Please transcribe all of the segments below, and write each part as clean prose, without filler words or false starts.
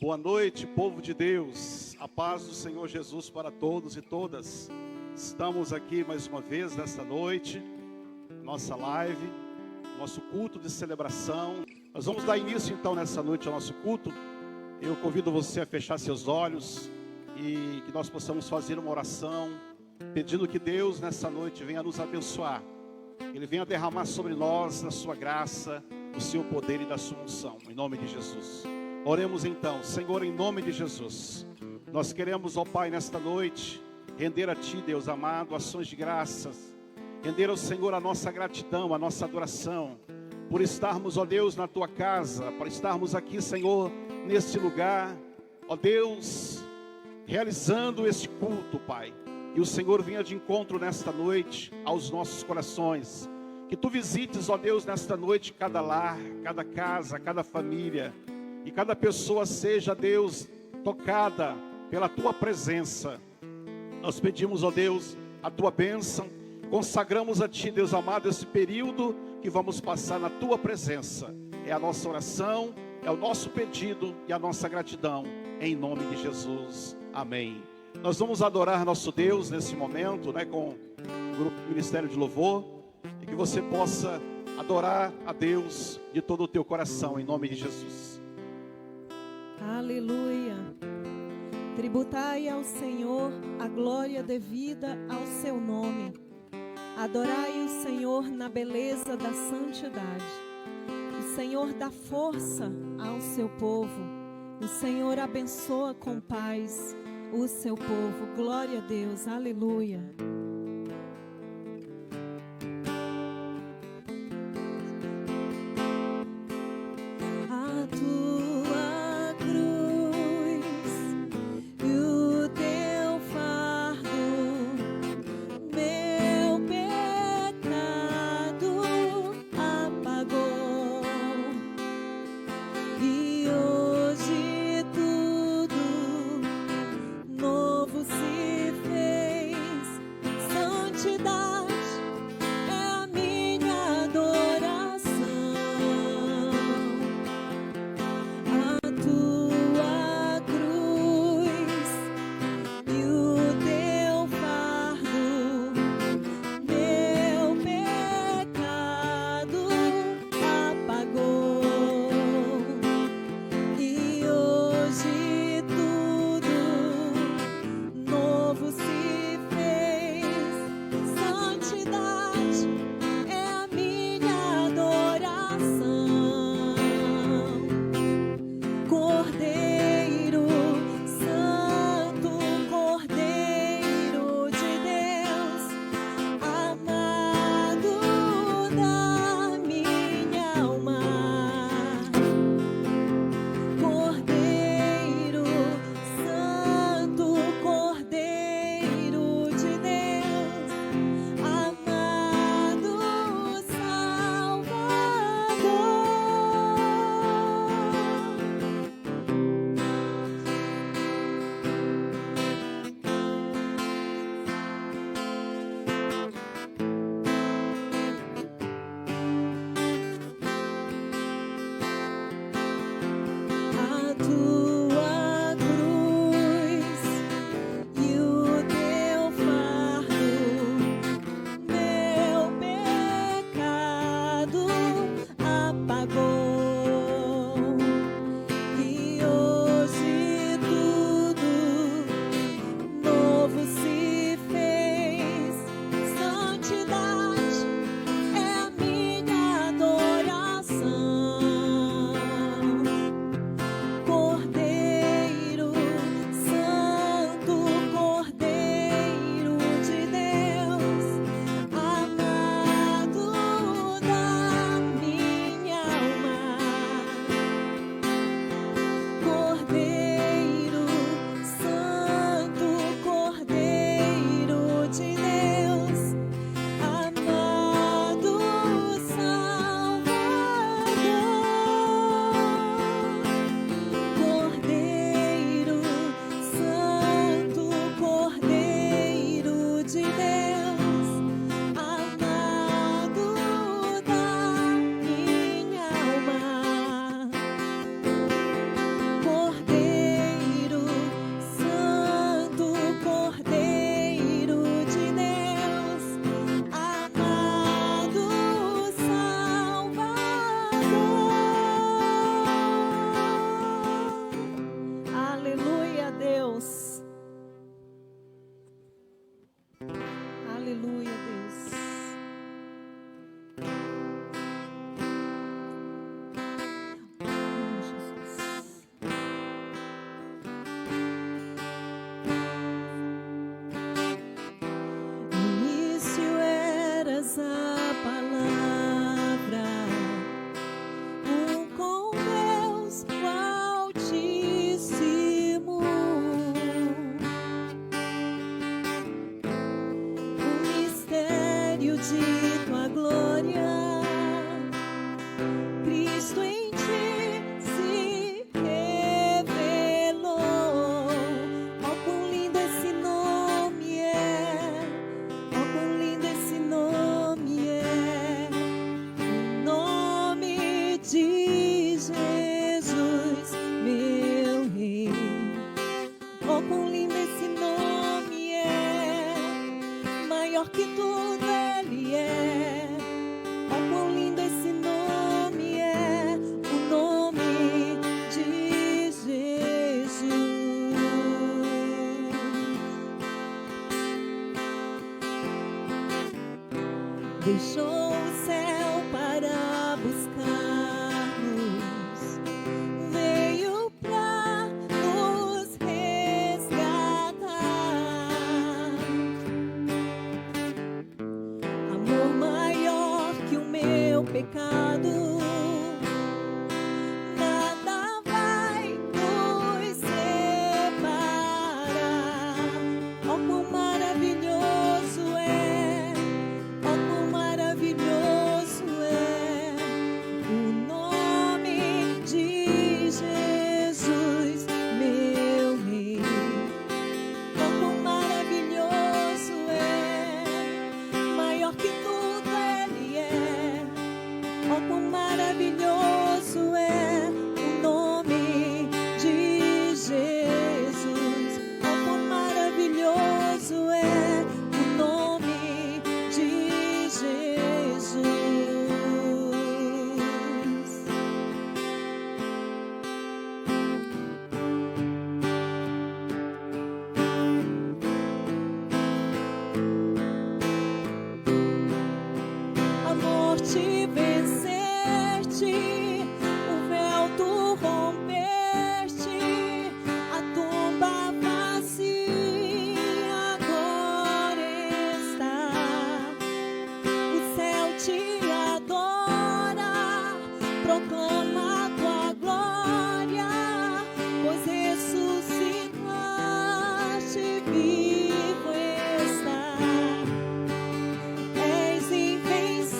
Boa noite, povo de Deus, a paz do Senhor Jesus para todos e todas. Estamos aqui mais uma vez nesta noite, nossa live, nosso culto de celebração. Nós vamos dar início então nessa noite ao nosso culto. Eu convido você a fechar seus olhos e que nós possamos fazer uma oração, pedindo que Deus nessa noite venha nos abençoar. Ele venha derramar sobre nós a sua graça, o seu poder e da sua unção, em nome de Jesus. Oremos então. Senhor, em nome de Jesus, nós queremos, ó Pai, nesta noite, render a Ti, Deus amado, ações de graças, render ao Senhor a nossa gratidão, a nossa adoração, por estarmos, ó Deus, na Tua casa, por estarmos aqui, Senhor, neste lugar, ó Deus, realizando este culto, Pai. E o Senhor venha de encontro nesta noite aos nossos corações. Que Tu visites, ó Deus, nesta noite, cada lar, cada casa, cada família. E cada pessoa seja, Deus, tocada pela Tua presença. Nós pedimos, ó Deus, a Tua bênção. Consagramos a Ti, Deus amado, esse período que vamos passar na Tua presença. É a nossa oração, é o nosso pedido e a nossa gratidão. Em nome de Jesus. Amém. Nós vamos adorar nosso Deus nesse momento, com o grupo Ministério de Louvor. E que você possa adorar a Deus de todo o teu coração, em nome de Jesus. Aleluia. Tributai ao Senhor a glória devida ao seu nome. Adorai o Senhor na beleza da santidade. O Senhor dá força ao seu povo. O Senhor abençoa com paz o seu povo. Glória a Deus. Aleluia. deixou o céu para buscar-nos, veio pra nos resgatar. Amor maior que o meu pecado, nada vai nos separar. Oh, quão maravilhoso é, oh, quão maravilhoso é o nome de Jesus, meu Rei. Oh, quão maravilhoso é, maior que tudo Ele é. Oh, quão maravilhoso é o nome de Jesus. Oh, quão maravilhoso é o nome de Jesus. A morte venceste, o véu tu rompeste, a tumba vazia agora está. O céu te adora, proclama a tua glória, pois ressuscitaste, vivo está. És invencível,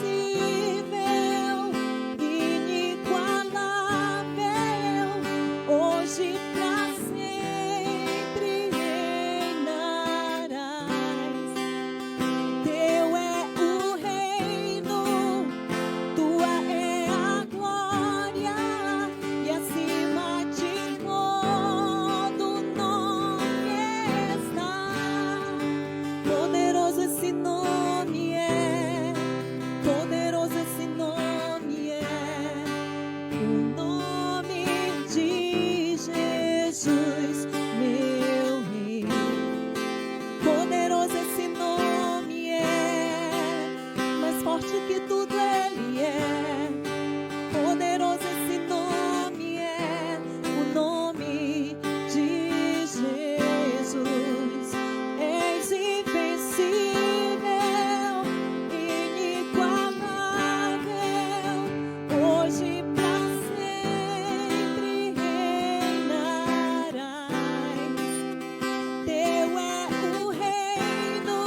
inigualável, hoje pra sempre reinarás. Teu é o reino, tua é a glória, e acima de todo nome está. Poderoso esse nome é, poderoso esse nome é, o nome de Jesus, meu Rei. Poderoso esse nome é, mais forte que tudo Ele é. Poderoso esse nome é, o nome de Jesus. És invencível, inigualável, hoje pra sempre reinarás. Teu é o reino,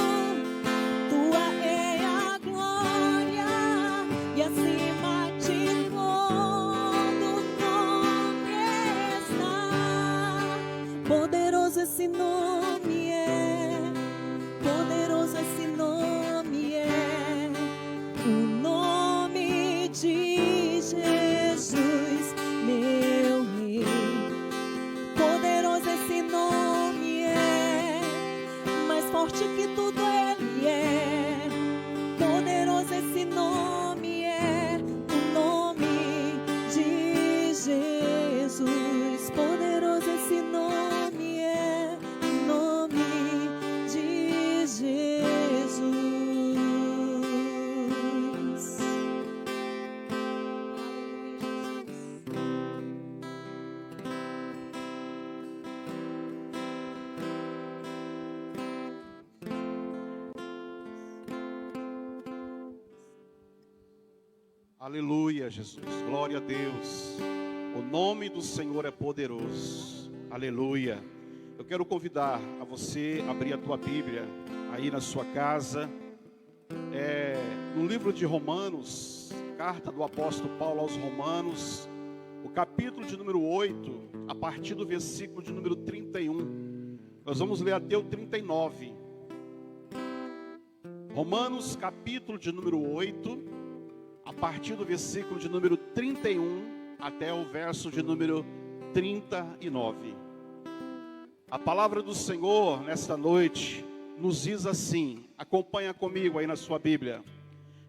tua é a glória, e acima de todo nome está. Poderoso esse nome é, poderoso esse nome é, o nome de Jesus, meu Rei. Poderoso esse nome é, mais forte que tudo Ele é. Poderoso esse nome é, o nome de Jesus. Poderoso esse nome é, o nome de Jesus. Aleluia, Jesus. Glória a Deus. O nome do Senhor é poderoso. Aleluia. Eu quero convidar a você a abrir a tua Bíblia aí na sua casa. No livro de Romanos, carta do apóstolo Paulo aos Romanos, o capítulo de número 8, a partir do versículo de número 31. Nós vamos ler até o 39. Romanos, capítulo de número 8, a partir do versículo de número 31 até o verso de número 39. A palavra do Senhor nesta noite nos diz assim, acompanha comigo aí na sua Bíblia.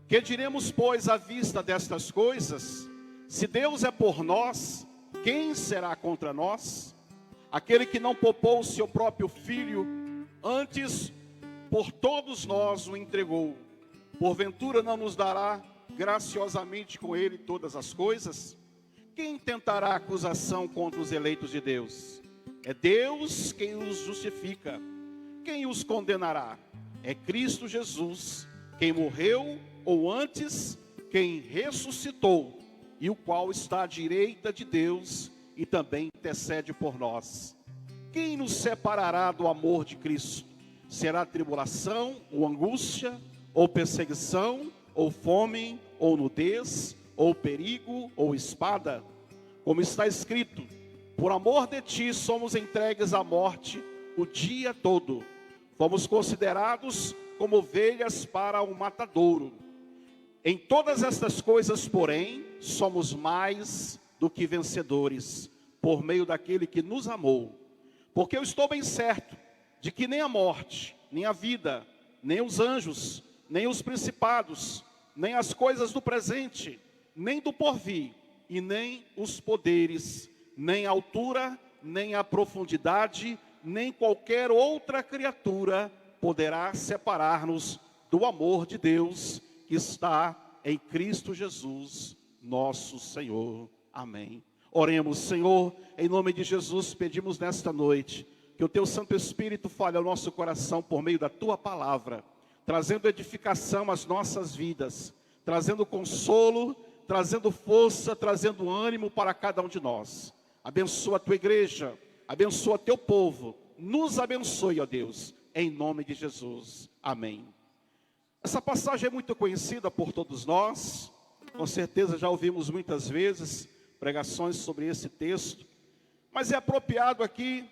Que diremos, pois, à vista destas coisas? Se Deus é por nós, quem será contra nós? Aquele que não poupou o seu próprio filho, antes por todos nós o entregou. Porventura não nos dará graciosamente com ele todas as coisas? Quem tentará acusação contra os eleitos de Deus? É Deus quem os justifica. Quem os condenará? É Cristo Jesus, quem morreu, ou antes, quem ressuscitou, e o qual está à direita de Deus e também intercede por nós. Quem nos separará do amor de Cristo? Será tribulação, ou angústia, ou perseguição, ou fome, ou nudez, ou perigo, ou espada? Como está escrito: por amor de ti somos entregues à morte o dia todo. Fomos considerados como ovelhas para o matadouro. Em todas estas coisas, porém, somos mais do que vencedores, por meio daquele que nos amou. Porque eu estou bem certo de que nem a morte, nem a vida, nem os anjos, nem os principados, nem as coisas do presente, nem do porvir, e nem os poderes, nem a altura, nem a profundidade, nem qualquer outra criatura poderá separar-nos do amor de Deus que está em Cristo Jesus, nosso Senhor. Amém. Oremos. Senhor, em nome de Jesus, pedimos nesta noite que o Teu Santo Espírito fale ao nosso coração por meio da Tua palavra, trazendo edificação às nossas vidas, trazendo consolo, trazendo força, trazendo ânimo para cada um de nós. Abençoa a Tua igreja, abençoa Teu povo, nos abençoe, ó Deus, em nome de Jesus. Amém. Essa passagem é muito conhecida por todos nós, com certeza já ouvimos muitas vezes pregações sobre esse texto, mas é apropriado aqui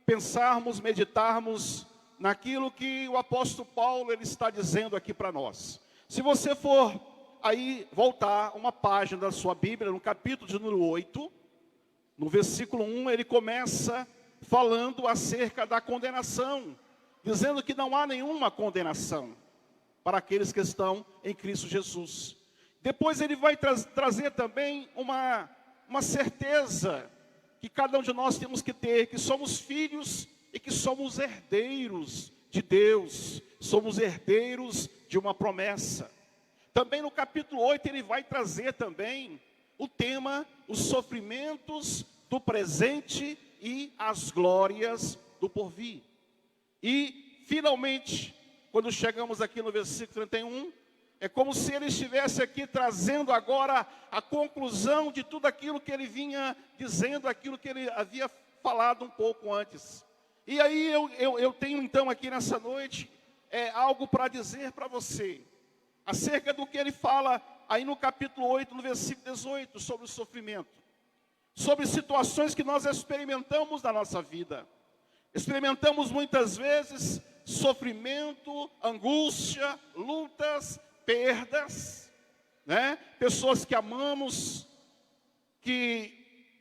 pensarmos, meditarmos naquilo que o apóstolo Paulo ele está dizendo aqui para nós. Se você for aí voltar uma página da sua Bíblia, no capítulo de número 8, no versículo 1, ele começa falando acerca da condenação, dizendo que não há nenhuma condenação para aqueles que estão em Cristo Jesus. Depois ele vai trazer também uma certeza que cada um de nós temos que ter, que somos filhos e que somos herdeiros de Deus, somos herdeiros de uma promessa. Também no capítulo 8 ele vai trazer também o tema, os sofrimentos do presente e as glórias do porvir. E finalmente, quando chegamos aqui no versículo 31, é como se ele estivesse aqui trazendo agora a conclusão de tudo aquilo que ele vinha dizendo, aquilo que ele havia falado um pouco antes. E aí eu tenho então aqui nessa noite algo para dizer para você, acerca do que ele fala aí no capítulo 8, no versículo 18, sobre o sofrimento. Sobre situações que nós experimentamos na nossa vida. Experimentamos muitas vezes sofrimento, angústia, lutas, perdas, né? Pessoas que amamos, que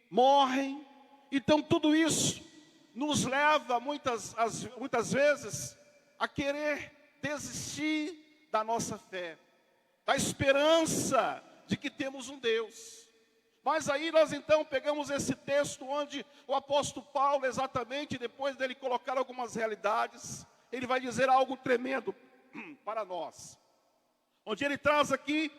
morrem. Então tudo isso nos leva muitas vezes a querer desistir da nossa fé, da esperança de que temos um Deus. Mas aí nós então pegamos esse texto onde o apóstolo Paulo, exatamente depois dele colocar algumas realidades, ele vai dizer algo tremendo para nós. Onde ele traz aqui,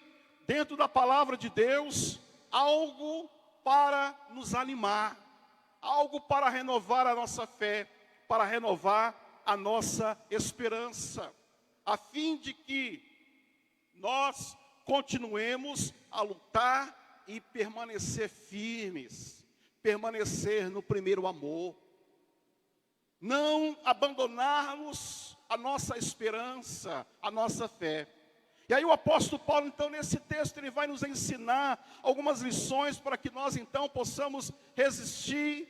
dentro da palavra de Deus, algo para nos animar, algo para renovar a nossa fé, para renovar a nossa esperança, a fim de que nós continuemos a lutar e permanecer firmes, permanecer no primeiro amor, não abandonarmos a nossa esperança, a nossa fé. E aí o apóstolo Paulo, então, nesse texto, ele vai nos ensinar algumas lições para que nós, então, possamos resistir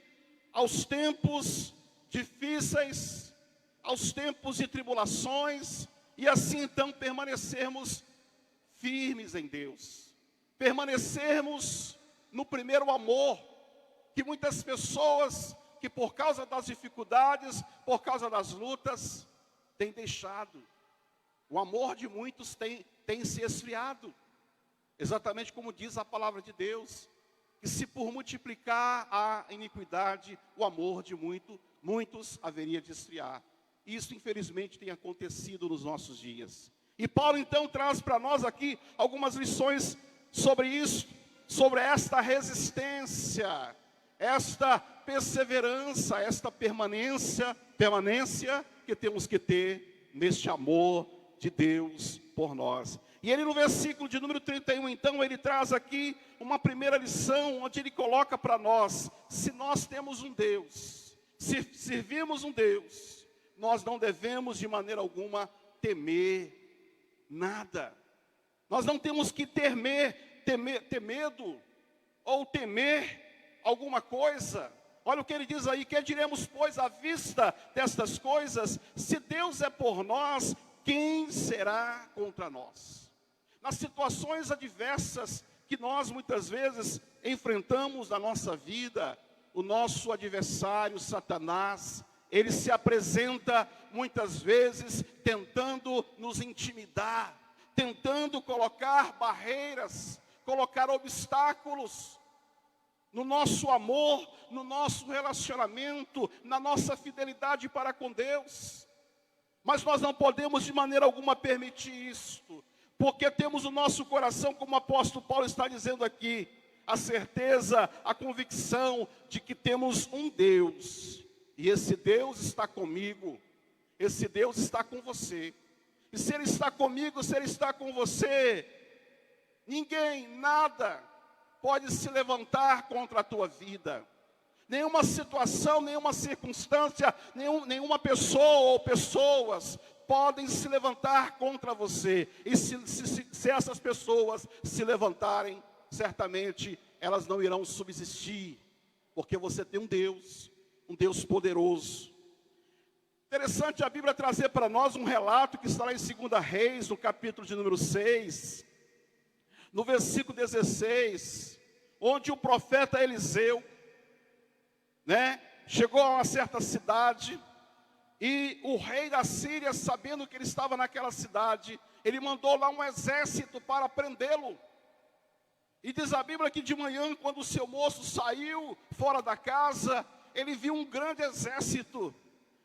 aos tempos difíceis, aos tempos de tribulações, e assim, então, permanecermos firmes em Deus. Permanecermos no primeiro amor, que muitas pessoas, que por causa das dificuldades, por causa das lutas, têm deixado. O amor de muitos tem se esfriado, exatamente como diz a palavra de Deus, que se por multiplicar a iniquidade, o amor de muitos haveria de esfriar. Isso infelizmente tem acontecido nos nossos dias. E Paulo então traz para nós aqui algumas lições sobre isso, sobre esta resistência, esta perseverança, esta permanência que temos que ter neste amor de Deus por nós. E ele no versículo de número 31, então, ele traz aqui uma primeira lição, onde ele coloca para nós: se nós temos um Deus, se servimos um Deus, nós não devemos de maneira alguma temer nada. Nós não temos que ter medo ou temer alguma coisa. Olha o que ele diz aí: que diremos, pois, à vista destas coisas? Se Deus é por nós, quem será contra nós? Nas situações adversas que nós muitas vezes enfrentamos na nossa vida, o nosso adversário, Satanás, ele se apresenta muitas vezes tentando nos intimidar, tentando colocar barreiras, colocar obstáculos no nosso amor, no nosso relacionamento, na nossa fidelidade para com Deus. Mas nós não podemos de maneira alguma permitir isto, porque temos o nosso coração, como o apóstolo Paulo está dizendo aqui, a certeza, a convicção de que temos um Deus, e esse Deus está comigo, esse Deus está com você. E se Ele está comigo, se Ele está com você, ninguém, nada pode se levantar contra a tua vida. Nenhuma situação, nenhuma circunstância, nenhuma pessoa ou pessoas podem se levantar contra você. E se essas pessoas se levantarem, certamente elas não irão subsistir, porque você tem um Deus poderoso. Interessante a Bíblia trazer para nós um relato que está lá em 2 Reis, no capítulo de número 6, no versículo 16, onde o profeta Eliseu, chegou a uma certa cidade, e o rei da Síria, sabendo que ele estava naquela cidade, ele mandou lá um exército para prendê-lo. E diz a Bíblia que de manhã, quando o seu moço saiu fora da casa, ele viu um grande exército.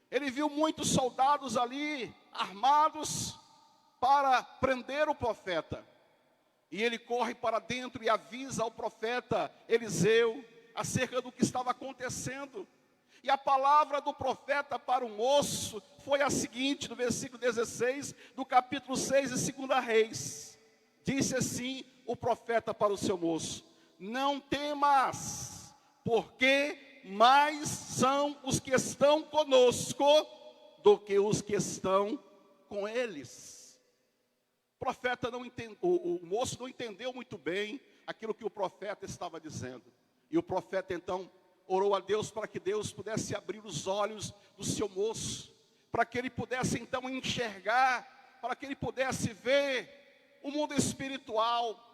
Ele viu muitos soldados ali, armados, para prender o profeta. E ele corre para dentro e avisa ao profeta Eliseu acerca do que estava acontecendo. E a palavra do profeta para o moço foi a seguinte, no versículo 16, do capítulo 6 de 2 Reis. Disse assim o profeta para o seu moço: não temas, porque mais são os que estão conosco do que os que estão com eles. O profeta não entendeu, o moço não entendeu muito bem aquilo que o profeta estava dizendo. E o profeta então orou a Deus para que Deus pudesse abrir os olhos do seu moço, para que ele pudesse então enxergar, para que ele pudesse ver o mundo espiritual.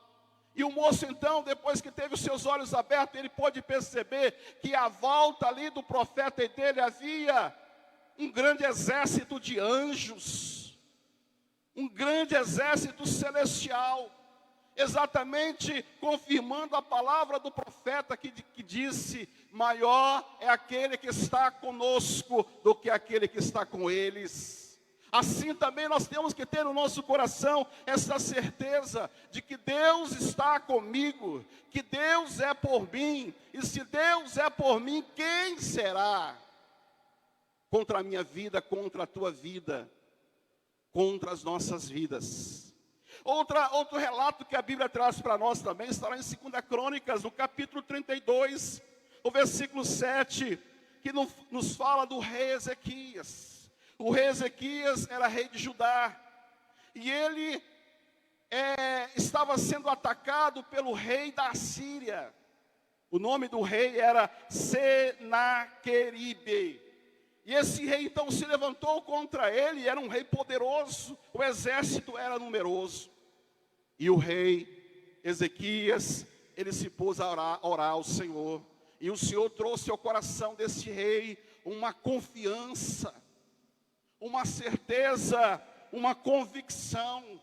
E o moço então, depois que teve os seus olhos abertos, ele pôde perceber que à volta ali do profeta e dele havia um grande exército de anjos, um grande exército celestial, exatamente confirmando a palavra do profeta que disse: maior é aquele que está conosco do que aquele que está com eles. Assim também nós temos que ter no nosso coração essa certeza de que Deus está comigo, que Deus é por mim, e se Deus é por mim, quem será contra a minha vida, contra a tua vida, contra as nossas vidas? Outro relato que a Bíblia traz para nós também está lá em 2 Crônicas, no capítulo 32, o versículo 7, que nos fala do rei Ezequias. O rei Ezequias era rei de Judá, e ele estava sendo atacado pelo rei da Síria. O nome do rei era Senaqueribe. E esse rei então se levantou contra ele, era um rei poderoso, o exército era numeroso. E o rei Ezequias, ele se pôs a orar ao Senhor. E o Senhor trouxe ao coração desse rei uma confiança, uma certeza, uma convicção.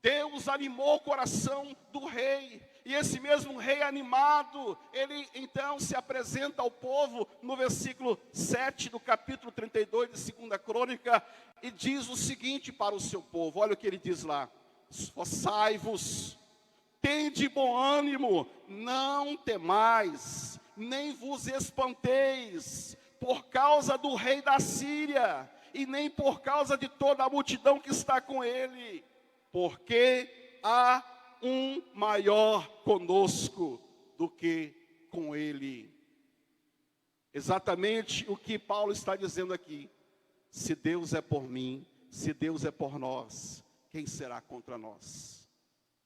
Deus animou o coração do rei, E esse mesmo rei animado, ele então se apresenta ao povo no versículo 7 do capítulo 32 de 2 Crônica, e diz o seguinte para o seu povo, olha o que ele diz lá: esforçai-vos, tende bom ânimo, não temais, nem vos espanteis, por causa do rei da Síria, e nem por causa de toda a multidão que está com ele, porque há um maior conosco do que com ele. Exatamente o que Paulo está dizendo aqui. Se Deus é por mim, se Deus é por nós, quem será contra nós?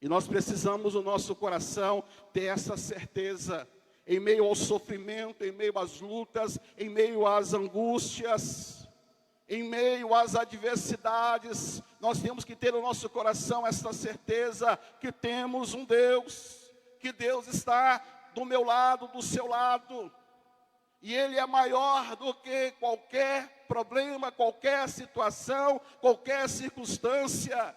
E nós precisamos no nosso coração ter essa certeza, em meio ao sofrimento, em meio às lutas, em meio às angústias, em meio às adversidades, nós temos que ter no nosso coração essa certeza que temos um Deus, que Deus está do meu lado, do seu lado, e Ele é maior do que qualquer problema, qualquer situação, qualquer circunstância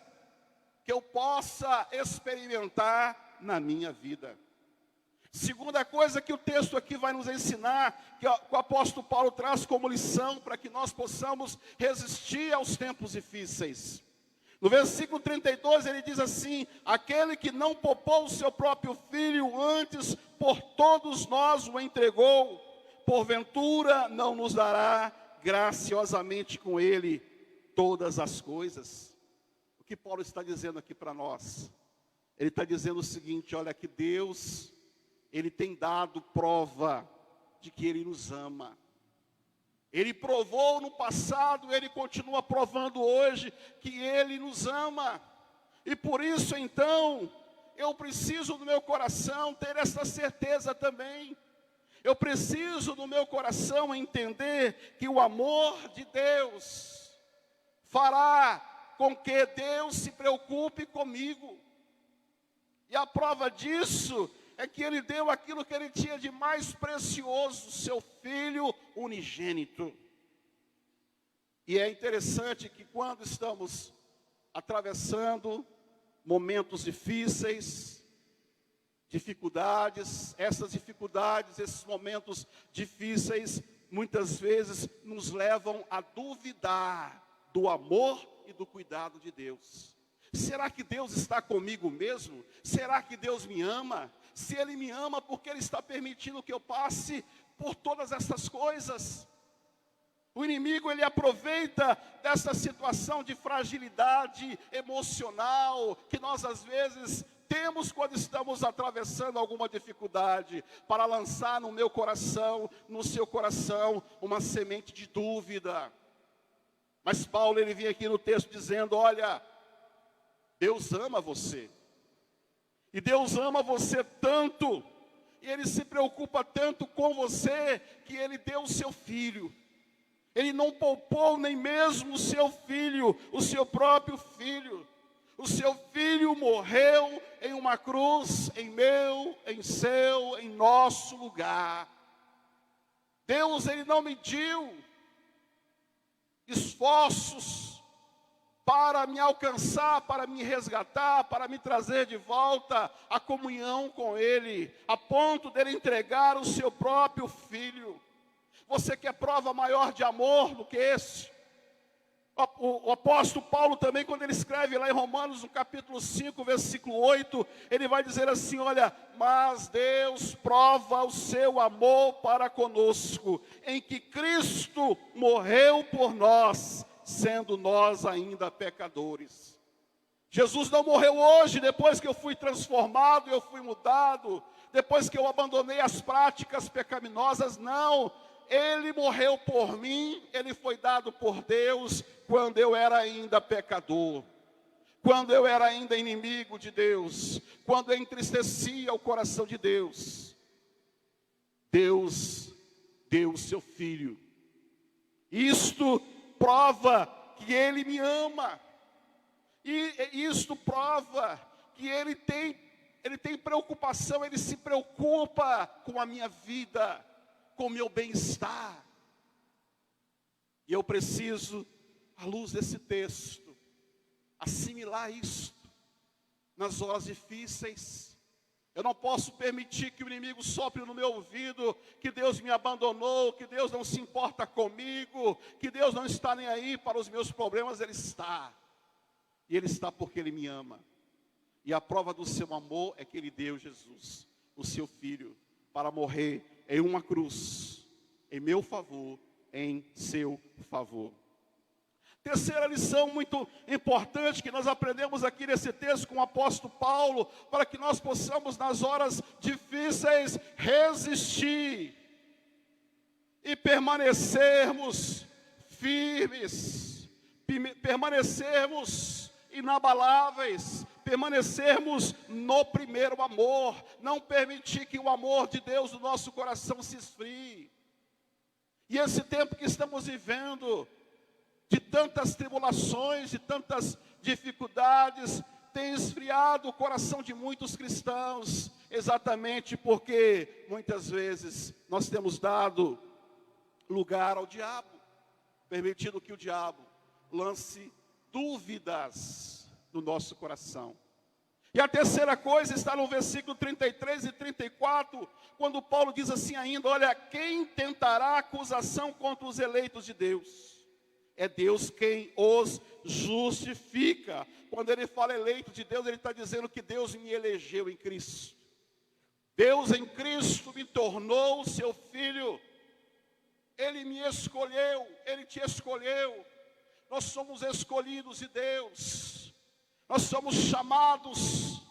que eu possa experimentar na minha vida. Segunda coisa que o texto aqui vai nos ensinar, que o apóstolo Paulo traz como lição para que nós possamos resistir aos tempos difíceis. No versículo 32 ele diz assim: aquele que não poupou o seu próprio filho, antes por todos nós o entregou, porventura não nos dará graciosamente com ele todas as coisas? O que Paulo está dizendo aqui para nós? Ele está dizendo o seguinte: olha, que Deus, Ele tem dado prova de que Ele nos ama. Ele provou no passado, Ele continua provando hoje que Ele nos ama. E por isso então, eu preciso no meu coração ter essa certeza também. Eu preciso no meu coração entender que o amor de Deus fará com que Deus se preocupe comigo. E a prova disso é que Ele deu aquilo que Ele tinha de mais precioso, seu Filho unigênito. E é interessante que quando estamos atravessando momentos difíceis, dificuldades, essas dificuldades, esses momentos difíceis, muitas vezes nos levam a duvidar do amor e do cuidado de Deus. Será que Deus está comigo mesmo? Será que Deus me ama? Se Ele me ama, por que Ele está permitindo que eu passe por todas essas coisas? O inimigo, ele aproveita dessa situação de fragilidade emocional que nós às vezes temos quando estamos atravessando alguma dificuldade, para lançar no meu coração, no seu coração, uma semente de dúvida. Mas Paulo, ele vinha aqui no texto dizendo: olha, Deus ama você. E Deus ama você tanto, e Ele se preocupa tanto com você, que Ele deu o seu Filho. Ele não poupou nem mesmo o seu Filho, o seu próprio Filho. O seu Filho morreu em uma cruz, em meu, em seu, em nosso lugar. Deus, Ele não mediu esforços para me alcançar, para me resgatar, para me trazer de volta a comunhão com Ele, a ponto dele entregar o seu próprio Filho. Você quer prova maior de amor do que esse? O apóstolo Paulo também, quando ele escreve lá em Romanos, no capítulo 5, versículo 8, ele vai dizer assim: olha, mas Deus prova o seu amor para conosco, em que Cristo morreu por nós, sendo nós ainda pecadores. Jesus não morreu hoje, depois que eu fui transformado, eu fui mudado, depois que eu abandonei as práticas pecaminosas, não. Ele morreu por mim, Ele foi dado por Deus quando eu era ainda pecador, quando eu era ainda inimigo de Deus, quando eu entristecia o coração de Deus. Deus deu o seu Filho. Isto prova que Ele me ama. E isto prova que Ele tem preocupação, Ele se preocupa com a minha vida, com o meu bem-estar. E eu preciso, à luz desse texto, assimilar isto nas horas difíceis. Eu não posso permitir que o inimigo sopre no meu ouvido que Deus me abandonou, que Deus não se importa comigo, que Deus não está nem aí para os meus problemas. Ele está. E Ele está porque Ele me ama. E a prova do seu amor é que Ele deu Jesus, o seu Filho, para morrer em uma cruz, em meu favor, em seu favor. Terceira lição muito importante que nós aprendemos aqui nesse texto com o apóstolo Paulo, para que nós possamos nas horas difíceis resistir e permanecermos firmes, permanecermos inabaláveis, permanecermos no primeiro amor, não permitir que o amor de Deus no nosso coração se esfrie. E esse tempo que estamos vivendo, de tantas tribulações, de tantas dificuldades, tem esfriado o coração de muitos cristãos, exatamente porque muitas vezes nós temos dado lugar ao diabo, permitindo que o diabo lance dúvidas no nosso coração. E a terceira coisa está no versículo 33 e 34, quando Paulo diz assim ainda: olha, quem tentará acusação contra os eleitos de Deus? É Deus quem os justifica. Quando ele fala eleito de Deus, ele está dizendo que Deus me elegeu em Cristo. Deus em Cristo me tornou seu filho. Ele me escolheu, Ele te escolheu. Nós somos escolhidos de Deus. Nós somos chamados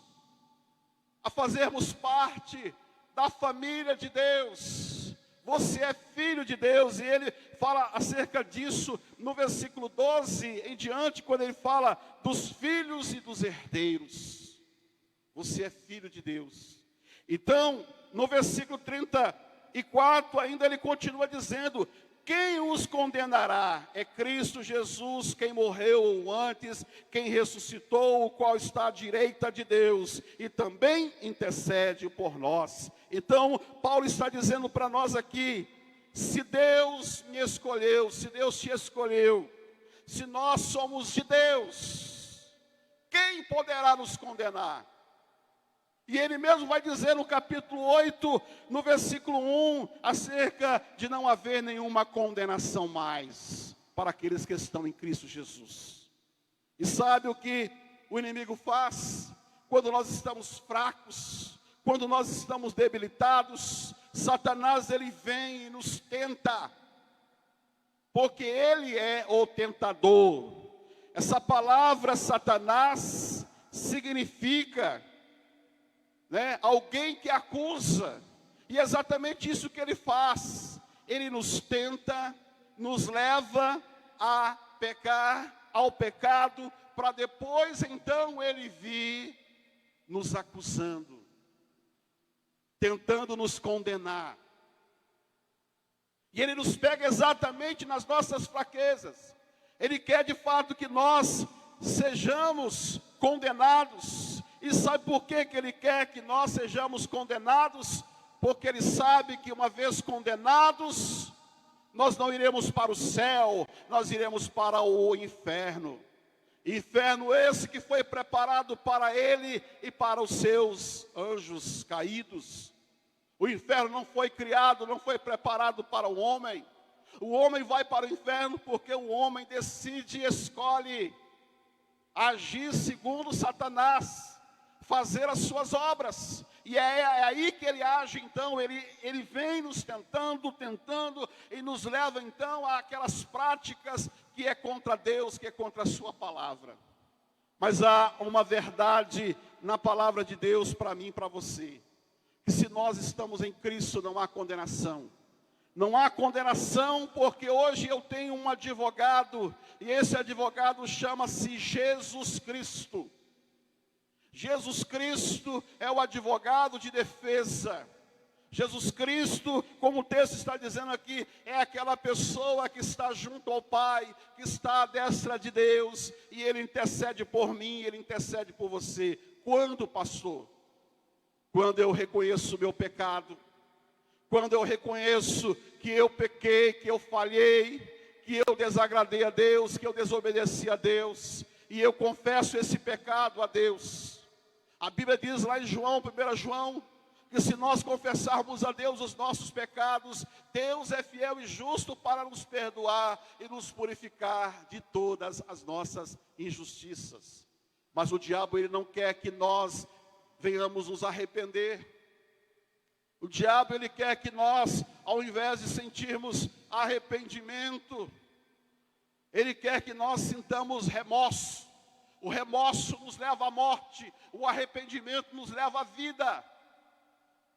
a fazermos parte da família de Deus. Você é filho de Deus, e ele fala acerca disso no versículo 12 em diante, quando ele fala dos filhos e dos herdeiros. Você é filho de Deus. Então, no versículo 34, ainda ele continua dizendo: quem os condenará? É Cristo Jesus, quem morreu antes, quem ressuscitou, o qual está à direita de Deus, e também intercede por nós. Então, Paulo está dizendo para nós aqui: se Deus me escolheu, se Deus te escolheu, se nós somos de Deus, quem poderá nos condenar? E ele mesmo vai dizer no capítulo 8, no versículo 1, acerca de não haver nenhuma condenação mais para aqueles que estão em Cristo Jesus. E sabe o que o inimigo faz? Quando nós estamos fracos, quando nós estamos debilitados, Satanás ele vem e nos tenta, porque ele é o tentador. Essa palavra Satanás significa alguém que acusa, e é exatamente isso que ele faz. Ele nos tenta, nos leva a pecar, ao pecado, para depois então ele vir nos acusando, tentando nos condenar. E ele nos pega exatamente nas nossas fraquezas. Ele quer de fato que nós sejamos condenados. E sabe por que ele quer que nós sejamos condenados? Porque ele sabe que uma vez condenados, nós não iremos para o céu, nós iremos para o inferno. Inferno esse que foi preparado para ele e para os seus anjos caídos. O inferno não foi criado, não foi preparado para o homem. O homem vai para o inferno porque o homem decide e escolhe agir segundo Satanás, fazer as suas obras. E é aí que ele age então, ele vem nos tentando, e nos leva então àquelas práticas que é contra Deus, que é contra a sua palavra. Mas há uma verdade na palavra de Deus para mim e para você, que se nós estamos em Cristo não há condenação. Não há condenação porque hoje eu tenho um advogado, e esse advogado chama-se Jesus Cristo. Jesus Cristo é o advogado de defesa. Jesus Cristo, como o texto está dizendo aqui, é aquela pessoa que está junto ao Pai, que está à destra de Deus, e Ele intercede por mim, Ele intercede por você. Quando, pastor? Quando eu reconheço o meu pecado, quando eu reconheço que eu pequei, que eu falhei, que eu desagradei a Deus, que eu desobedeci a Deus, e eu confesso esse pecado a Deus. A Bíblia diz lá em João, 1 João, que se nós confessarmos a Deus os nossos pecados, Deus é fiel e justo para nos perdoar e nos purificar de todas as nossas injustiças. Mas o diabo, ele não quer que nós venhamos nos arrepender. O diabo, ele quer que nós, ao invés de sentirmos arrependimento, ele quer que nós sintamos remorso. O remorso nos leva à morte, o arrependimento nos leva à vida.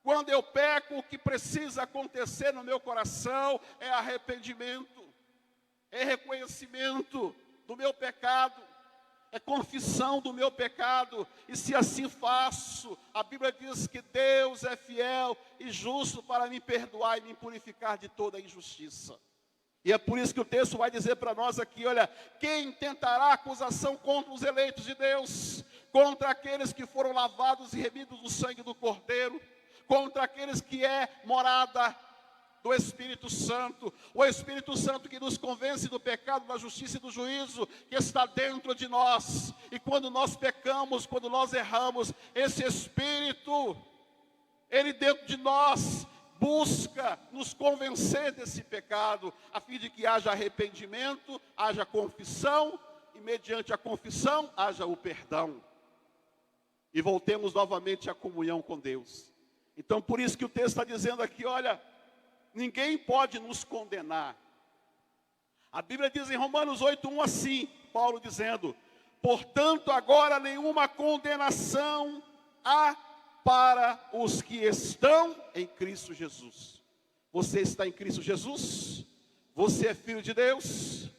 Quando eu peco, o que precisa acontecer no meu coração é arrependimento, é reconhecimento do meu pecado, é confissão do meu pecado. E se assim faço, a Bíblia diz que Deus é fiel e justo para me perdoar e me purificar de toda injustiça. E é por isso que o texto vai dizer para nós aqui, olha, quem tentará acusação contra os eleitos de Deus, contra aqueles que foram lavados e remidos no sangue do Cordeiro, contra aqueles que é morada do Espírito Santo, o Espírito Santo que nos convence do pecado, da justiça e do juízo, que está dentro de nós. E quando nós pecamos, quando nós erramos, esse Espírito, ele dentro de nós, busca nos convencer desse pecado, a fim de que haja arrependimento, haja confissão, e mediante a confissão, haja o perdão. E voltemos novamente à comunhão com Deus. Então, por isso que o texto está dizendo aqui, olha, ninguém pode nos condenar. A Bíblia diz em Romanos 8:1 assim, Paulo dizendo, portanto agora nenhuma condenação há para os que estão em Cristo Jesus. Você está em Cristo Jesus? Você é filho de Deus?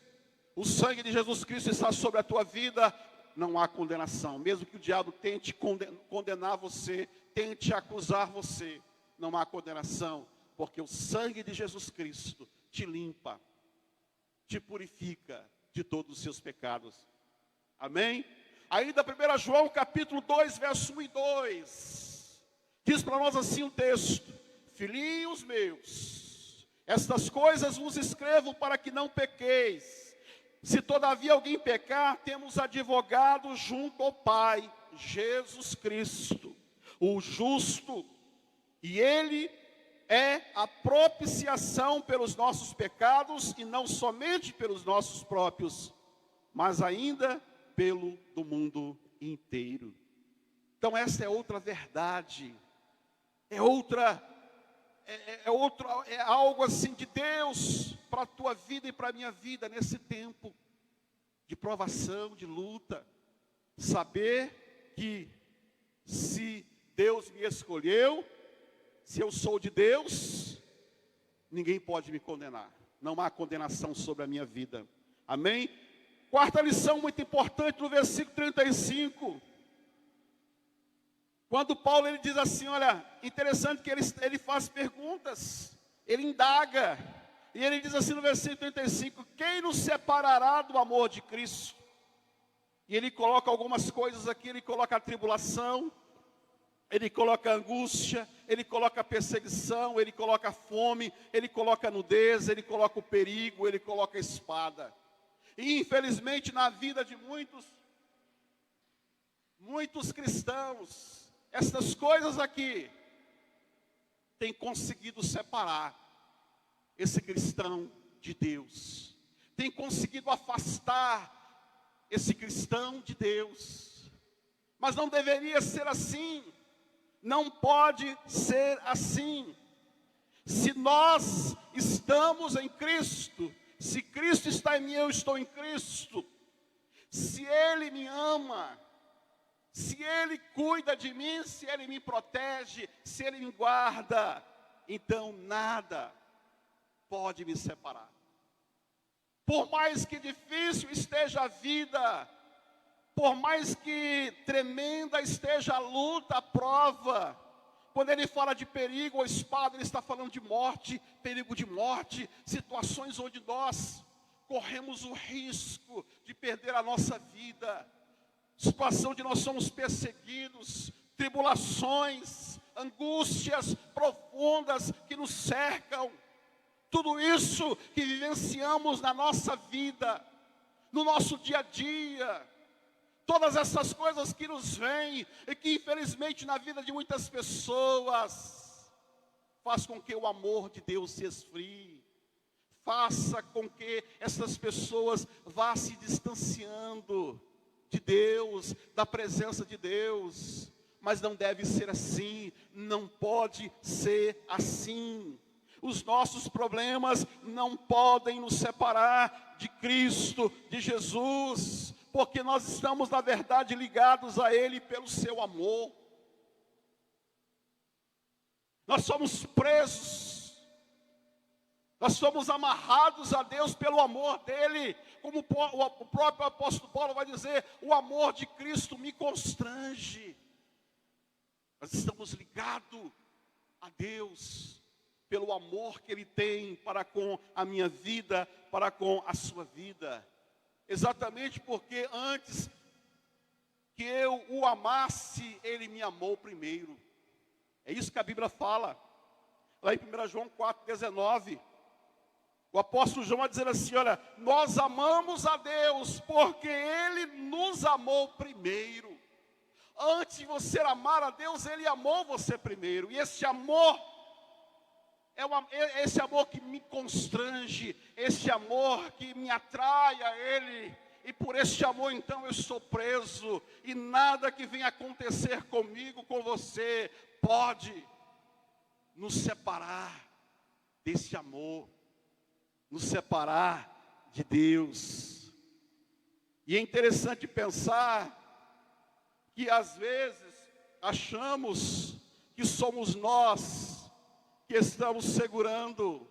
O sangue de Jesus Cristo está sobre a tua vida? Não há condenação. Mesmo que o diabo tente condenar você, tente acusar você, não há condenação, porque o sangue de Jesus Cristo te limpa, te purifica de todos os seus pecados. Amém? Ainda 1 João capítulo 2, verso 1 e 2, diz para nós assim o texto, filhinhos meus, estas coisas vos escrevo para que não pequeis. Se todavia alguém pecar, temos advogado junto ao Pai, Jesus Cristo, o justo, e Ele é a propiciação pelos nossos pecados, e não somente pelos nossos próprios, mas ainda pelo do mundo inteiro. Então essa é outra verdade, é algo assim de Deus para a tua vida e para a minha vida nesse tempo de provação, de luta. Saber que se Deus me escolheu, se eu sou de Deus, ninguém pode me condenar. Não há condenação sobre a minha vida. Amém? Quarta lição muito importante no versículo 35. Quando Paulo ele diz assim, olha, interessante que ele faz perguntas, ele indaga, e ele diz assim no versículo 35, quem nos separará do amor de Cristo? E ele coloca algumas coisas aqui, ele coloca a tribulação, ele coloca a angústia, ele coloca a perseguição, ele coloca a fome, ele coloca a nudez, ele coloca o perigo, ele coloca a espada. E infelizmente na vida de muitos cristãos, essas coisas aqui têm conseguido separar esse cristão de Deus, tem conseguido afastar esse cristão de Deus, mas não deveria ser assim, não pode ser assim. Se nós estamos em Cristo, se Cristo está em mim, eu estou em Cristo, se Ele me ama, se Ele cuida de mim, se Ele me protege, se Ele me guarda, então nada pode me separar. Por mais que difícil esteja a vida, por mais que tremenda esteja a luta, a prova, quando ele fala de perigo ou espada, ele está falando de morte, perigo de morte, situações onde nós corremos o risco de perder a nossa vida, situação onde nós somos perseguidos, tribulações, angústias profundas que nos cercam, tudo isso que vivenciamos na nossa vida, no nosso dia a dia, todas essas coisas que nos vêm e que infelizmente na vida de muitas pessoas faz com que o amor de Deus se esfrie, faça com que essas pessoas vá se distanciando de Deus, da presença de Deus. Mas não deve ser assim, não pode ser assim. Os nossos problemas não podem nos separar de Cristo, de Jesus, porque nós estamos, na verdade, ligados a Ele pelo seu amor. Nós somos presos, nós somos amarrados a Deus pelo amor dEle, como o próprio apóstolo Paulo vai dizer, o amor de Cristo me constrange. Nós estamos ligados a Deus, pelo amor que Ele tem para com a minha vida, para com a sua vida. Exatamente porque antes que eu o amasse, Ele me amou primeiro. É isso que a Bíblia fala. Lá em 1 João 4,19. O apóstolo João vai dizer assim, olha, nós amamos a Deus porque Ele nos amou primeiro. Antes de você amar a Deus, Ele amou você primeiro. E esse amor é esse amor que me constrange, esse amor que me atrai a Ele. E por esse amor, então, eu estou preso. E nada que venha acontecer comigo, com você, pode nos separar desse amor, nos separar de Deus. E é interessante pensar que às vezes achamos que somos nós que estamos segurando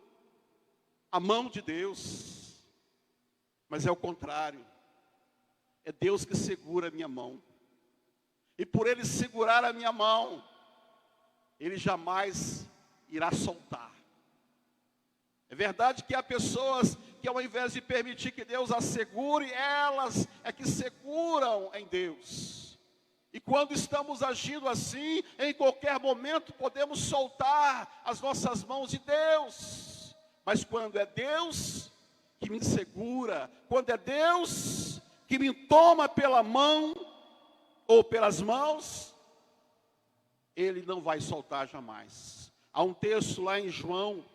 a mão de Deus, mas é o contrário, é Deus que segura a minha mão, e por Ele segurar a minha mão, Ele jamais irá soltar. É verdade que há pessoas que ao invés de permitir que Deus as segure, elas é que seguram em Deus. E quando estamos agindo assim, em qualquer momento podemos soltar as nossas mãos de Deus. Mas quando é Deus que me segura, quando é Deus que me toma pela mão ou pelas mãos, Ele não vai soltar jamais. Há um texto lá em João,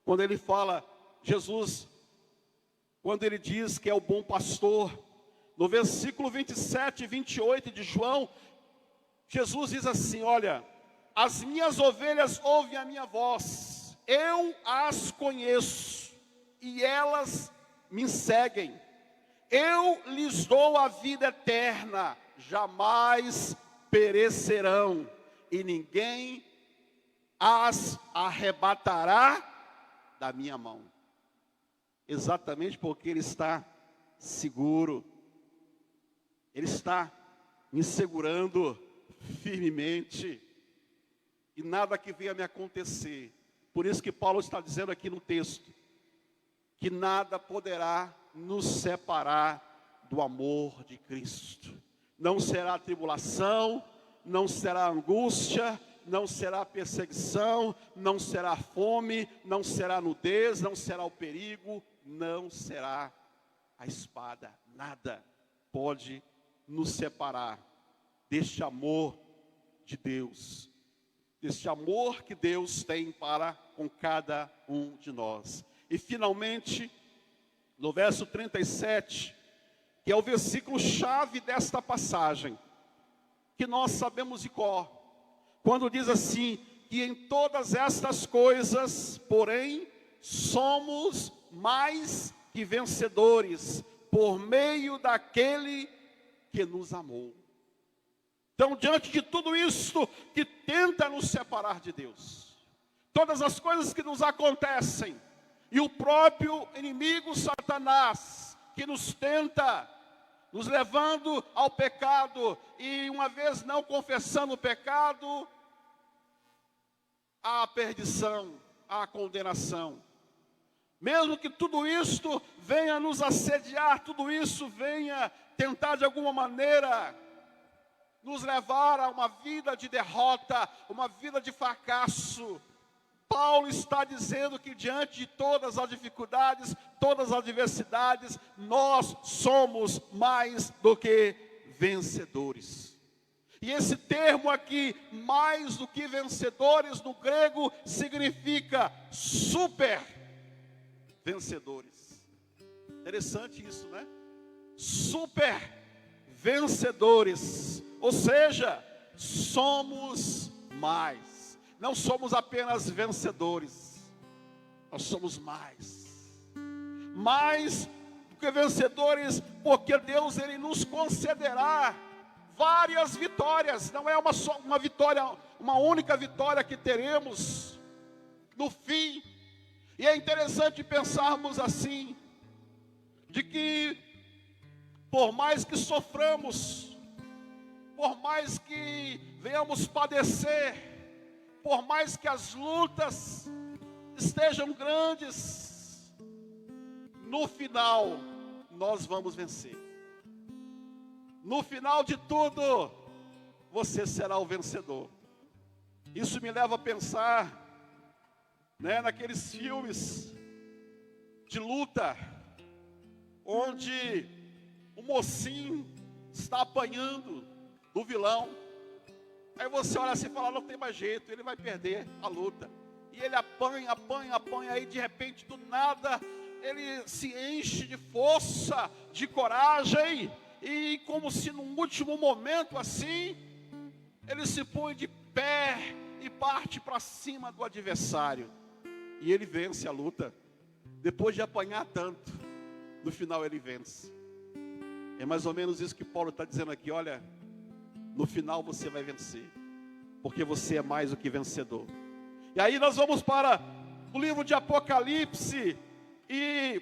quando ele fala, Jesus, quando ele diz que é o bom pastor, no versículo 27 e 28 de João, Jesus diz assim, olha, as minhas ovelhas ouvem a minha voz, eu as conheço, e elas me seguem. Eu lhes dou a vida eterna, jamais perecerão, e ninguém as arrebatará da minha mão. Exatamente porque Ele está seguro. Ele está me segurando firmemente. E nada que venha me acontecer. Por isso que Paulo está dizendo aqui no texto, que nada poderá nos separar do amor de Cristo. Não será tribulação, não será angústia, não será perseguição, não será fome, não será nudez, não será o perigo, não será a espada. Nada pode nos separar deste amor de Deus, deste amor que Deus tem para com cada um de nós. E finalmente, no verso 37, que é o versículo chave desta passagem, que nós sabemos de cor, quando diz assim, que em todas estas coisas, porém, somos mais que vencedores, por meio daquele que nos amou. Então, diante de tudo isso que tenta nos separar de Deus, todas as coisas que nos acontecem, e o próprio inimigo Satanás, que nos tenta, nos levando ao pecado, e uma vez não confessando o pecado, à perdição, à condenação. Mesmo que tudo isto venha nos assediar, tudo isso venha tentar de alguma maneira nos levar a uma vida de derrota, uma vida de fracasso, Paulo está dizendo que diante de todas as dificuldades, todas as adversidades, nós somos mais do que vencedores. E esse termo aqui, mais do que vencedores, no grego, significa super vencedores. Interessante isso, né? Super vencedores. Ou seja, somos mais. Não somos apenas vencedores. Nós somos mais. Mais do que vencedores, porque Deus, Ele nos concederá várias vitórias. Não é uma vitória, uma única vitória que teremos no fim. E é interessante pensarmos assim, de que por mais que soframos, por mais que venhamos padecer, por mais que as lutas estejam grandes, no final nós vamos vencer. No final de tudo, você será o vencedor. Isso me leva a pensar, naqueles filmes de luta, onde o mocinho está apanhando do vilão. Aí você olha assim e fala, não tem mais jeito, ele vai perder a luta. E ele apanha, aí de repente, do nada, ele se enche de força, de coragem, e como se num último momento assim, ele se põe de pé e parte para cima do adversário. E ele vence a luta. Depois de apanhar tanto, no final ele vence. É mais ou menos isso que Paulo está dizendo aqui. Olha, no final você vai vencer, porque você é mais do que vencedor. E aí nós vamos para o livro de Apocalipse. E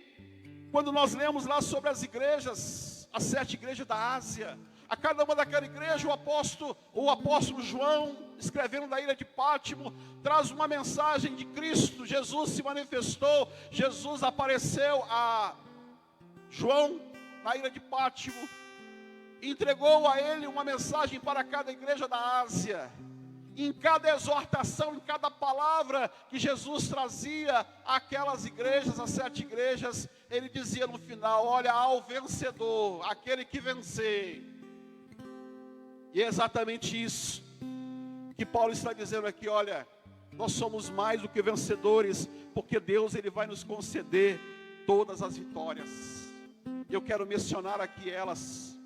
quando nós lemos lá sobre as igrejas, as 7 igrejas da Ásia, a cada uma daquela igreja, o apóstolo João, escrevendo da ilha de Pátimo, traz uma mensagem de Cristo. Jesus se manifestou, Jesus apareceu a João na ilha de Pátimo, e entregou a ele uma mensagem para cada igreja da Ásia. Em cada exortação, em cada palavra que Jesus trazia àquelas igrejas, as 7 igrejas, ele dizia no final, olha, ao vencedor, aquele que vencer. E é exatamente isso que Paulo está dizendo aqui, olha, nós somos mais do que vencedores, porque Deus, Ele vai nos conceder todas as vitórias. Eu quero mencionar aqui elas.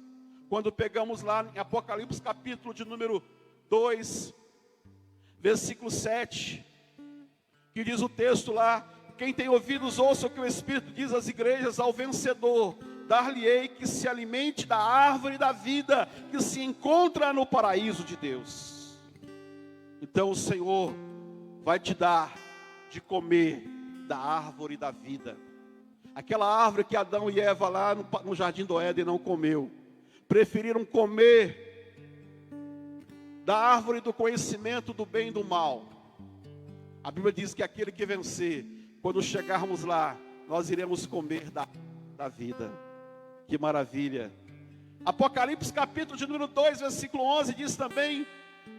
Quando pegamos lá em Apocalipse capítulo de número 2, versículo 7, que diz o texto lá, quem tem ouvidos ouça o que o Espírito diz às igrejas, ao vencedor dar-lhe-ei que se alimente da árvore da vida, que se encontra no paraíso de Deus. Então o Senhor vai te dar de comer da árvore da vida. Aquela árvore que Adão e Eva lá no jardim do Éden não comeu. Preferiram comer da árvore do conhecimento do bem e do mal. A Bíblia diz que aquele que vencer, quando chegarmos lá, nós iremos comer da vida. Que maravilha. Apocalipse capítulo de número 2, versículo 11, diz também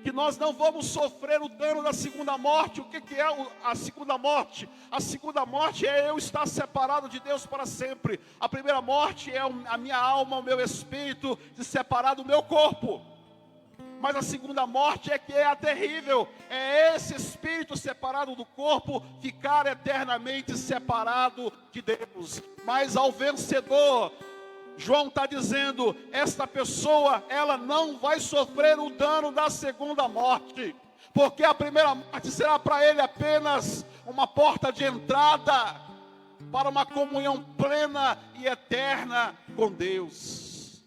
que nós não vamos sofrer o dano da segunda morte. O que é a segunda morte? A segunda morte é eu estar separado de Deus para sempre. A primeira morte é a minha alma, o meu espírito, de separar do meu corpo. Mas a segunda morte é que é a terrível. É esse espírito separado do corpo ficar eternamente separado de Deus. Mas ao vencedor, João está dizendo, esta pessoa, ela não vai sofrer o dano da segunda morte. Porque a primeira morte será para ele apenas uma porta de entrada para uma comunhão plena e eterna com Deus.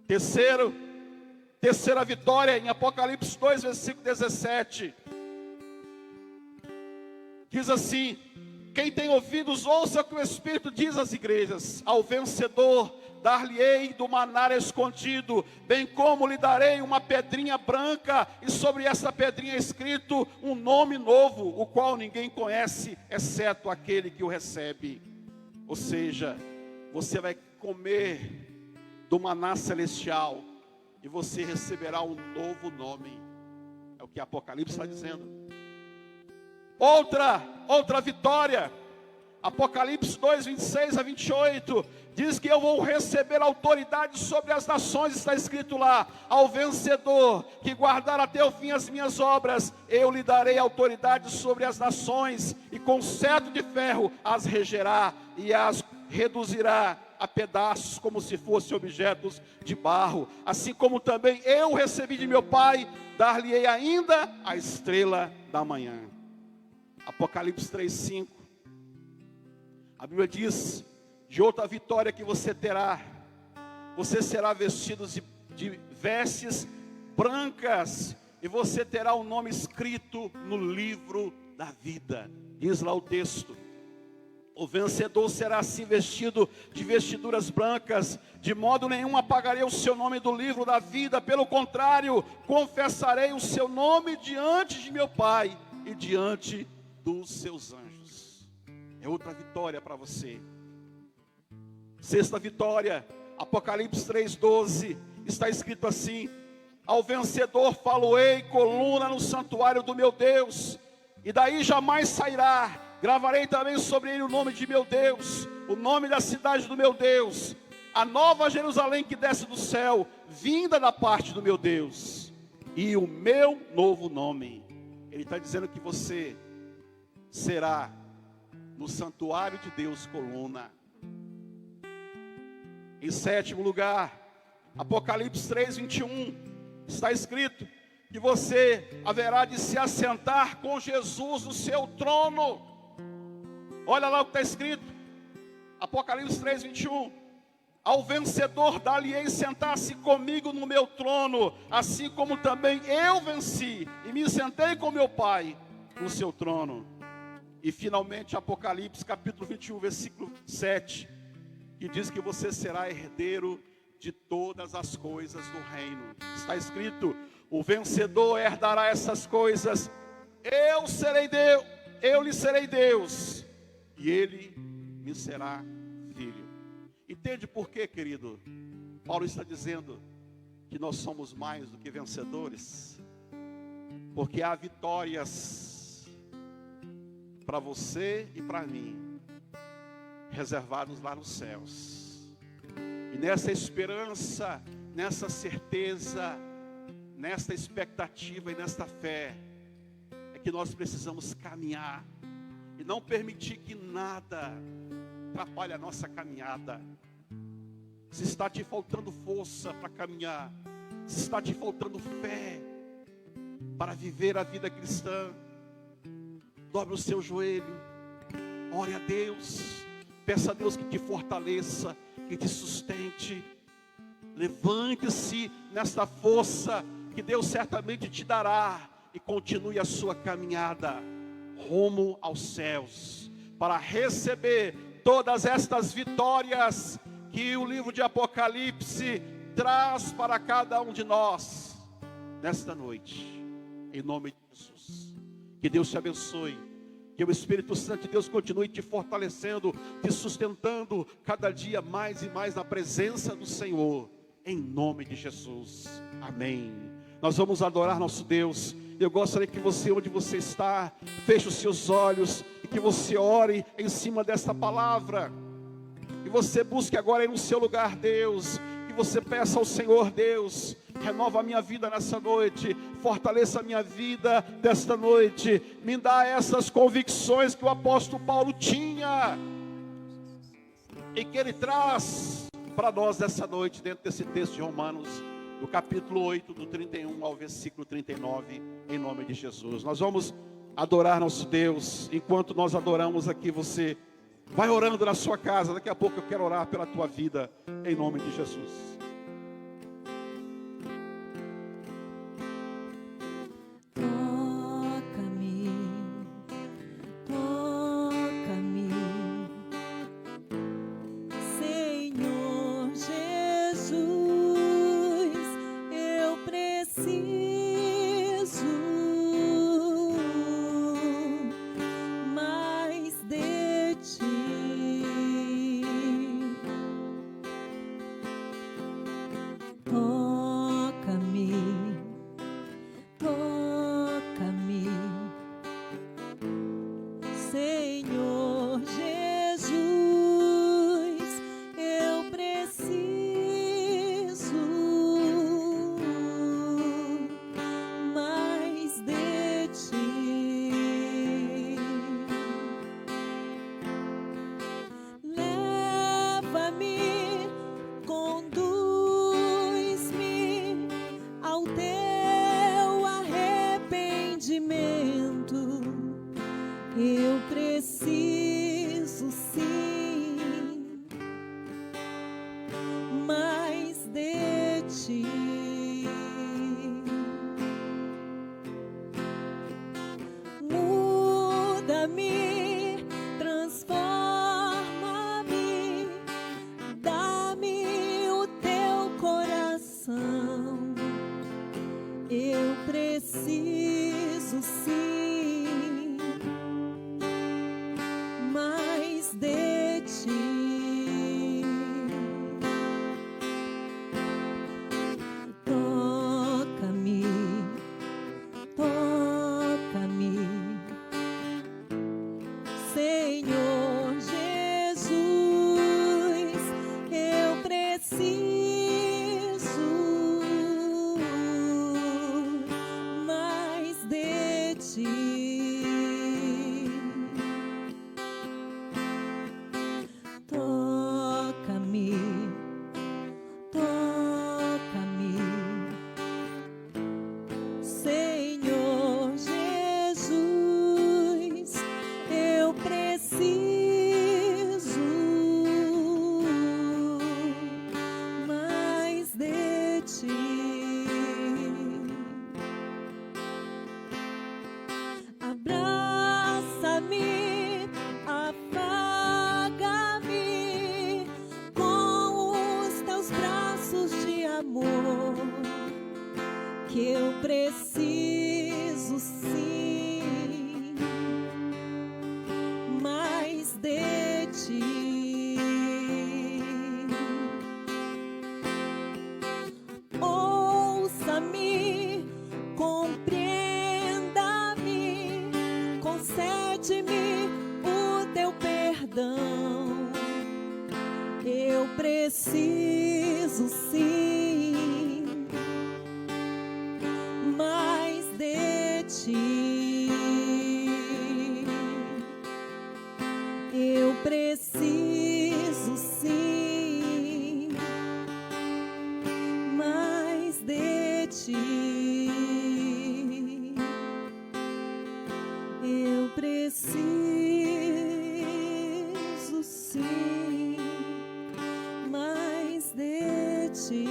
Terceira vitória, em Apocalipse 2, versículo 17. Diz assim, quem tem ouvidos, ouça o que o Espírito diz às igrejas. Ao vencedor, dar-lhe-ei do maná escondido, bem como lhe darei uma pedrinha branca, e sobre essa pedrinha escrito um nome novo, o qual ninguém conhece, exceto aquele que o recebe. Ou seja, você vai comer do maná celestial, e você receberá um novo nome. É o que Apocalipse está dizendo. Outra vitória. Apocalipse 2, 26 a 28, diz que eu vou receber autoridade sobre as nações, está escrito lá: ao vencedor que guardar até o fim as minhas obras, eu lhe darei autoridade sobre as nações, e com cetro de ferro as regerá, e as reduzirá a pedaços, como se fossem objetos de barro. Assim como também eu recebi de meu Pai, dar-lhe-ei ainda a estrela da manhã. Apocalipse 3, 5. A Bíblia diz: de outra vitória que você terá, você será vestido de vestes brancas, e você terá o nome escrito no livro da vida. Diz lá o texto: o vencedor será assim vestido de vestiduras brancas, de modo nenhum apagarei o seu nome do livro da vida, pelo contrário, confessarei o seu nome diante de meu Pai e diante dos seus anjos. É outra vitória para você. Sexta vitória, Apocalipse 3:12, está escrito assim: ao vencedor faloei coluna no santuário do meu Deus, e daí jamais sairá. Gravarei também sobre ele o nome de meu Deus, o nome da cidade do meu Deus, a nova Jerusalém que desce do céu, vinda da parte do meu Deus, e o meu novo nome. Ele está dizendo que você será no santuário de Deus coluna. Em sétimo lugar, Apocalipse 3, 21, está escrito que você haverá de se assentar com Jesus no seu trono. Olha lá o que está escrito, Apocalipse 3, 21. Ao vencedor dar-lhe-ei sentar-se comigo no meu trono, assim como também eu venci e me sentei com meu Pai no seu trono. E finalmente Apocalipse capítulo 21, versículo 7, que diz que você será herdeiro de todas as coisas do reino. Está escrito: o vencedor herdará essas coisas, eu lhe serei Deus, e ele me será filho. Entende por quê, querido? Paulo está dizendo que nós somos mais do que vencedores, porque há vitórias para você e para mim, reservados lá nos céus. E nessa esperança, nessa certeza, nesta expectativa e nesta fé, é que nós precisamos caminhar, e não permitir que nada atrapalhe a nossa caminhada. Se está te faltando força para caminhar, se está te faltando fé para viver a vida cristã, dobre o seu joelho, ore a Deus, peça a Deus que te fortaleça, que te sustente. Levante-se nesta força que Deus certamente te dará, e continue a sua caminhada rumo aos céus, para receber todas estas vitórias que o livro de Apocalipse traz para cada um de nós nesta noite, em nome de Jesus. Que Deus te abençoe, que o Espírito Santo de Deus continue te fortalecendo, te sustentando cada dia mais e mais na presença do Senhor, em nome de Jesus, amém. Nós vamos adorar nosso Deus. Eu gostaria que você, onde você está, feche os seus olhos e que você ore em cima desta palavra, e você busque agora aí no seu lugar Deus, que você peça ao Senhor: Deus, renova a minha vida nessa noite, fortaleça a minha vida desta noite, me dá essas convicções que o apóstolo Paulo tinha, e que ele traz para nós dessa noite, dentro desse texto de Romanos, do capítulo 8, do 31 ao versículo 39, em nome de Jesus. Nós vamos adorar nosso Deus. Enquanto nós adoramos aqui, você vai orando na sua casa. Daqui a pouco eu quero orar pela tua vida, em nome de Jesus. Eu preciso sim mais de ti. Muda-me, transforma-me, dá-me o teu coração. Eu preciso sim mais de ti. Toca-me, toca-me, Senhor Jesus, eu preciso mais de ti. Toca-me, toca-me, Senhor Jesus, eu preciso mais de ti. Abraça-me, afaga-me com os teus braços de amor, que eu preciso sim mais de ti. Ouça-me, compreenda-me, concede-me o teu perdão. Eu preciso sim mais de ti. Eu preciso sim mais de ti. Eu preciso sim mais de ti.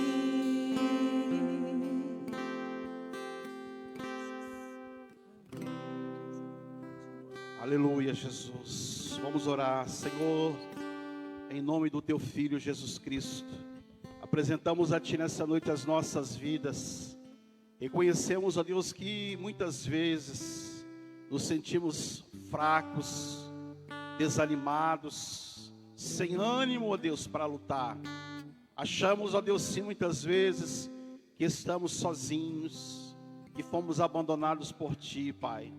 Aleluia, Jesus. Vamos orar. Senhor, em nome do teu Filho Jesus Cristo, apresentamos a ti nessa noite as nossas vidas. Reconhecemos, ó Deus, que muitas vezes nos sentimos fracos, desanimados, sem ânimo, ó Deus, para lutar. Achamos, ó Deus, sim, muitas vezes que estamos sozinhos, que fomos abandonados por ti, Pai.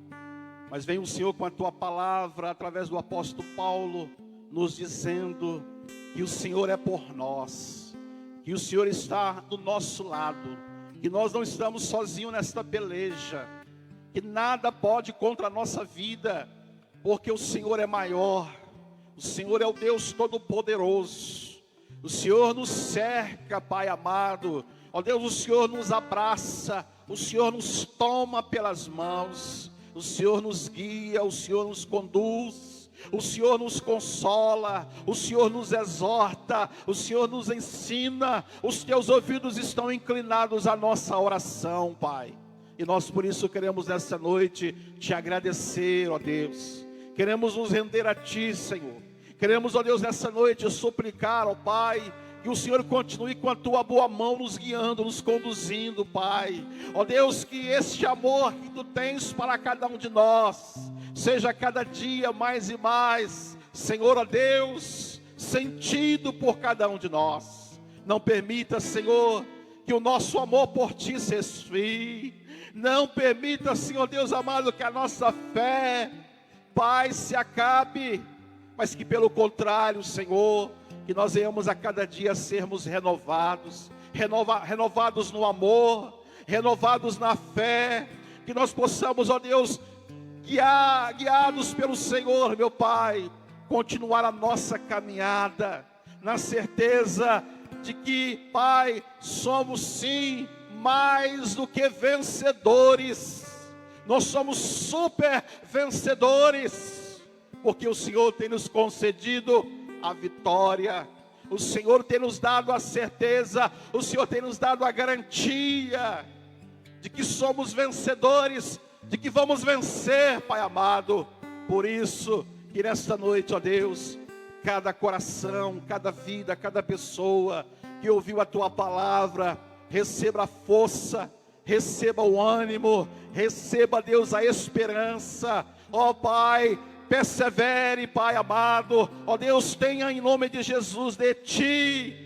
Mas vem o Senhor com a tua palavra, através do apóstolo Paulo, nos dizendo que o Senhor é por nós, que o Senhor está do nosso lado, que nós não estamos sozinhos nesta peleja, que nada pode contra a nossa vida, porque o Senhor é maior, o Senhor é o Deus Todo-Poderoso, o Senhor nos cerca, Pai amado, ó Deus, o Senhor nos abraça, o Senhor nos toma pelas mãos, o Senhor nos guia, o Senhor nos conduz, o Senhor nos consola, o Senhor nos exorta, o Senhor nos ensina. Os teus ouvidos estão inclinados à nossa oração, Pai. E nós por isso queremos nessa noite te agradecer, ó Deus. Queremos nos render a ti, Senhor. Queremos, ó Deus, nessa noite suplicar, ó Pai, que o Senhor continue com a tua boa mão nos guiando, nos conduzindo, Pai. Ó Deus, que este amor que tu tens para cada um de nós seja cada dia mais e mais, Senhor, ó Deus, sentido por cada um de nós. Não permita, Senhor, que o nosso amor por ti se esfrie. Não permita, Senhor Deus amado, que a nossa fé, Pai, se acabe, mas que pelo contrário, Senhor, que nós venhamos a cada dia sermos renovados, renovados no amor, renovados na fé, que nós possamos, ó Deus, guiados pelo Senhor, meu Pai, continuar a nossa caminhada, na certeza de que, Pai, somos sim mais do que vencedores, Nós somos super vencedores, porque o Senhor tem nos concedido a vitória. O Senhor tem nos dado a certeza, o Senhor tem nos dado a garantia de que somos vencedores, de que vamos vencer, Pai amado. Por isso, que nesta noite, ó Deus, cada coração, cada vida, cada pessoa que ouviu a Tua palavra, receba a força, receba o ânimo, receba, Deus, a esperança. Ó Pai, persevere, Pai amado. Ó Deus, tenha em nome de Jesus de Ti,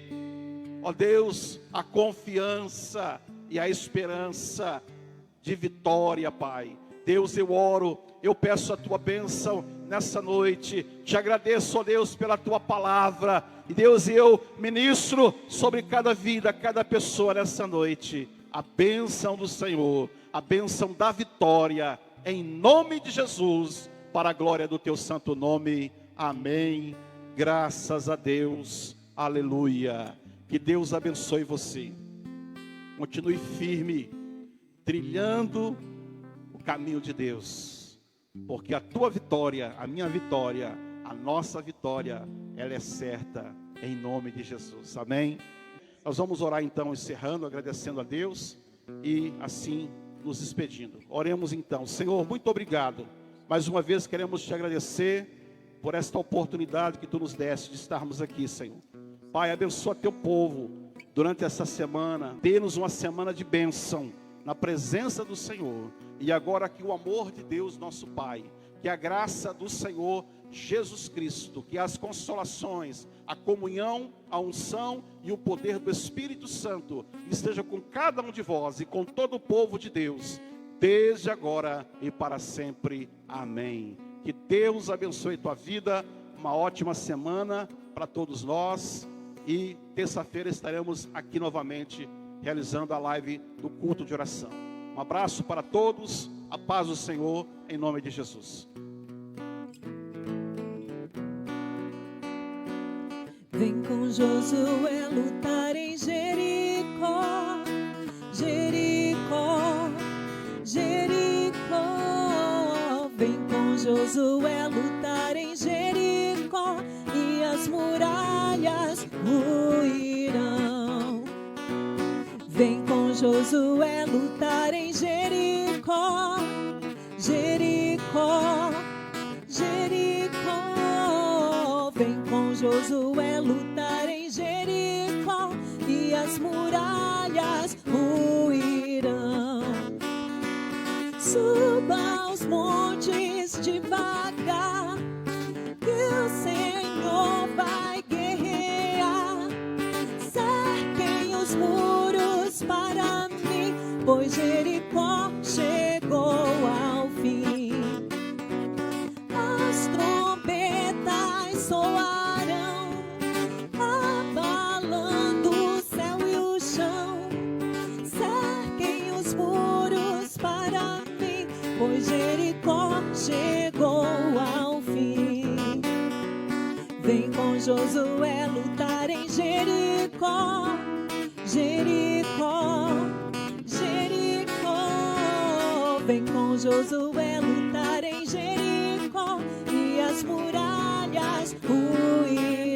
ó Deus, a confiança e a esperança de vitória, Pai. Deus, eu oro, eu peço a Tua bênção nessa noite. Te agradeço, ó Deus, pela Tua palavra. E Deus, eu ministro sobre cada vida, cada pessoa nessa noite, a bênção do Senhor, a bênção da vitória, em nome de Jesus, para a glória do Teu santo nome. Amém. Graças a Deus. Aleluia. Que Deus abençoe você. Continue firme, trilhando o caminho de Deus, porque a tua vitória, a minha vitória, a nossa vitória, ela é certa, em nome de Jesus. Amém. Nós vamos orar então, encerrando, agradecendo a Deus e assim nos despedindo. Oremos então. Senhor, muito obrigado. Mais uma vez queremos te agradecer por esta oportunidade que tu nos deste de estarmos aqui, Senhor. Pai, abençoa teu povo durante essa semana. Dê-nos uma semana de bênção na presença do Senhor. E agora que o amor de Deus, nosso Pai, que a graça do Senhor Jesus Cristo, que as consolações, a comunhão, a unção e o poder do Espírito Santo esteja com cada um de vós e com todo o povo de Deus, desde agora e para sempre. Amém. Que Deus abençoe tua vida, uma ótima semana para todos nós, e terça-feira estaremos aqui novamente realizando a live do culto de oração. Um abraço para todos, a paz do Senhor, em nome de Jesus. Vem com Josué lutar em Jericó, Jericó, Jericó. Vem com Josué lutar em Jericó, e as muralhas ruirão. Vem com Josué lutar em Jericó, Jericó, Jericó. Vem com Josué lutar em Jericó, e as muralhas ruirão. Suba aos montes devagar, que o Senhor vai guerrear. Cerquem os muros para mim, pois Jericó chegou ao fim. As trombetas soarão, abalando o céu e o chão. Cerquem os muros para mim, pois Jericó chegou ao fim. Vem com Josué lutar em Jericó, Jericó, Jericó. Vem com Josué lutar em Jericó, e as muralhas ruírão.